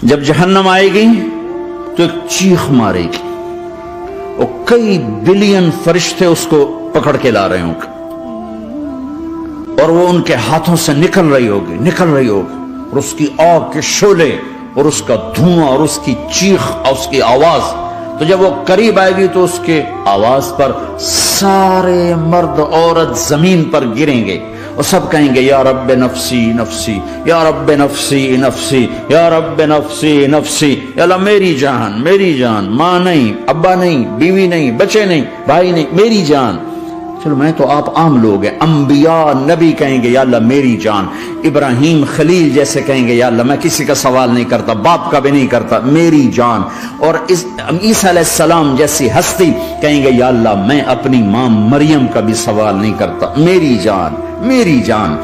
جب جہنم آئے گی تو ایک چیخ مارے گی اور کئی بلین فرشتے اس کو پکڑ کے لا رہے ہوں گے اور وہ ان کے ہاتھوں سے نکل رہی ہوگی اور اس کی آگ کے شعلے اور اس کا دھواں اور اس کی چیخ اور اس کی آواز. تو جب وہ قریب آئے گی تو اس کے آواز پر سارے مرد عورت زمین پر گریں گے اور سب کہیں گے یا رب نفسی نفسی، یا رب نفسی نفسی، یا رب نفسی نفسی. یا اللہ میری جان، ماں نہیں، ابا نہیں، بیوی نہیں، بچے نہیں، بھائی نہیں، میری جان. چلو میں تو آپ عام لوگ ہیں، انبیاء نبی کہیں گے یا اللہ میری جان. ابراہیم خلیل جیسے کہیں گے یا اللہ میں کسی کا سوال نہیں کرتا، باپ کا بھی نہیں کرتا، میری جان. اور عیسیٰ علیہ السلام جیسی ہستی کہیں گے یا اللہ میں اپنی ماں مریم کا بھی سوال نہیں کرتا، میری جان میری جان.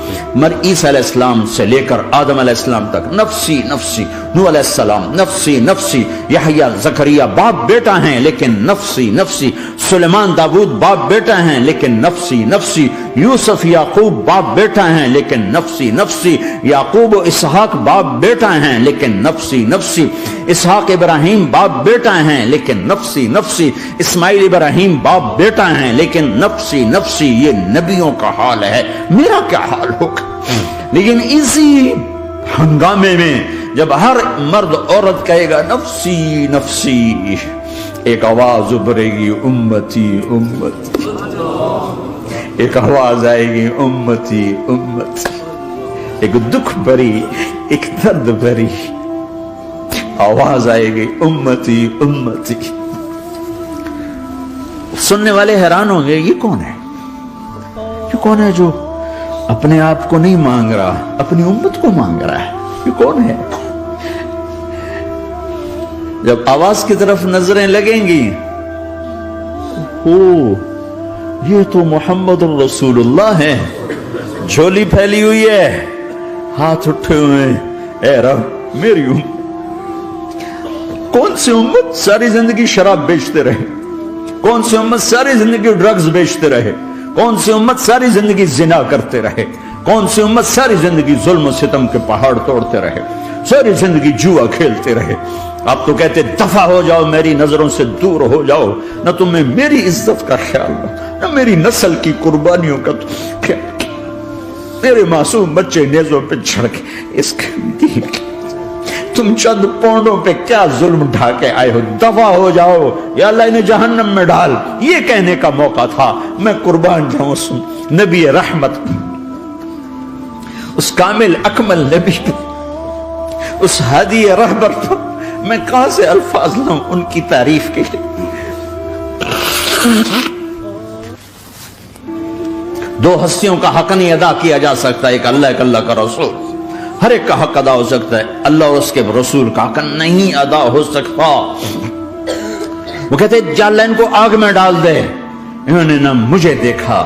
عیسیٰ علیہ السلام سے لے کر آدم علیہ السلام تک نفسی نفسی، نوح علیہ السلام نفسی نفسی، یحییٰ زکریا باپ بیٹا ہیں لیکن نفسی نفسی، سلیمان داؤد باپ بیٹا ہیں لیکن نفسی نفسی، یوسف یعقوب باپ بیٹا ہیں لیکن نفسی نفسی، یعقوب و اسحاق باپ بیٹا ہیں لیکن نفسی نفسی، اسحاق ابراہیم باپ بیٹا ہیں لیکن نفسی نفسی، اسماعیل ابراہیم باپ بیٹا ہیں لیکن نفسی نفسی. یہ نبیوں کا حال ہے، میرا کیا حال ہوگا؟ لیکن اسی ہنگامے میں جب ہر مرد عورت کہے گا نفسی نفسی، ایک آواز ابھرے گی امتی امتی، ایک آواز آئے گی امتی امتی، ایک دکھ بھری ایک درد بھری آواز آئے گی امتی امتی. سننے والے حیران ہوں گے یہ کون ہے، یہ کون ہے جو اپنے آپ کو نہیں مانگ رہا، اپنی امت کو مانگ رہا ہے، یہ کون ہے؟ جب آواز کی طرف نظریں لگیں گی، یہ تو محمد الرسول اللہ ہے، جھولی پھیلی ہوئی ہے، ہاتھ اٹھے ہوئے، اے رب میری امت. کون سی امت ساری زندگی شراب بیچتے رہے، کون سی امت ساری زندگی ڈرگز بیچتے رہے، کون سی امت ساری زندگی زنا کرتے رہے، کون سی امت ساری زندگی ظلم و ستم کے پہاڑ توڑتے رہے، ساری زندگی جوا کھیلتے رہے. آپ تو کہتے دفع ہو جاؤ، میری نظروں سے دور ہو جاؤ، نہ تمہیں میری عزت کا خیال نہ میری نسل کی قربانیوں کا خیال، میرے معصوم بچے نیزوں پہ چڑھ کے اس دین کی تم چند پونڈوں پہ کیا ظلم ڈھا کے آئے ہو، دفع ہو جاؤ یا اللہ انہیں جہنم میں ڈال. یہ کہنے کا موقع تھا. میں قربان جاؤں اس نبی رحمت، اس کامل اکمل نبی، اس ہادی رہبر پر میں کہاں سے الفاظ لاؤں ان کی تعریف کے لیے. دو ہستیوں کا حق نہیں ادا کیا جا سکتا، ایک اللہ ایک اللہ کا رسول. ہر ایک کا حق ادا ہو سکتا ہے، اللہ اور اس کے رسول کا حق نہیں ادا ہو سکتا. وہ کہتے جا اللہ ان کو آگ میں ڈال دے. انہوں نے نہ مجھے دیکھا،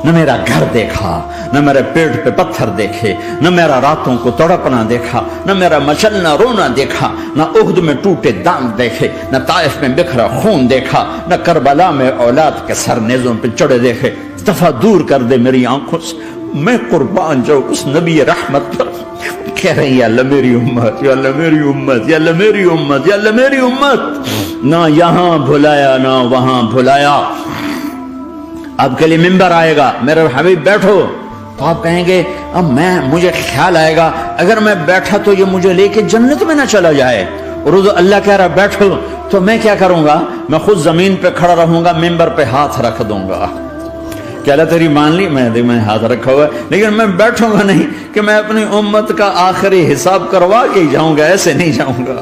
نہ میرا گھر دیکھا، نہ میرے پیٹ پہ پتھر دیکھے، نہ میرا راتوں کو تڑپنا دیکھا، نہ میرا مچلنا رونا دیکھا، نہ احد میں ٹوٹے دانت دیکھے، نہ طائف میں بکھرا خون دیکھا، نہ کربلا میں اولاد کے سر نیزوں پہ چڑھے دیکھے. دفعہ دور کر دے میری آنکھوں سے. میں قربان جاؤں اس نبی رحمت پر. کہہ رہے ہیں یا اللہ میری امت، یا اللہ میری امت، یا اللہ میری امت، یا اللہ میری امت. نہ یہاں بھلایا نہ وہاں بھلایا. آپ کے لیے ممبر آئے گا، میرے حبیب بیٹھو، تو آپ کہیں گے اب مجھے خیال آئے گا اگر میں بیٹھا تو یہ مجھے لے کے جنت میں نہ چلا جائے. اور اللہ کہہ رہا بیٹھو تو میں کیا کروں گا؟ میں خود زمین پہ کھڑا رہوں گا، ممبر پہ ہاتھ رکھ دوں گا. کہ اللہ تیری مان لی، میں ہاتھ رکھا ہوا ہے، لیکن میں بیٹھوں گا نہیں کہ میں اپنی امت کا آخری حساب کروا کے جاؤں گا، ایسے نہیں جاؤں گا.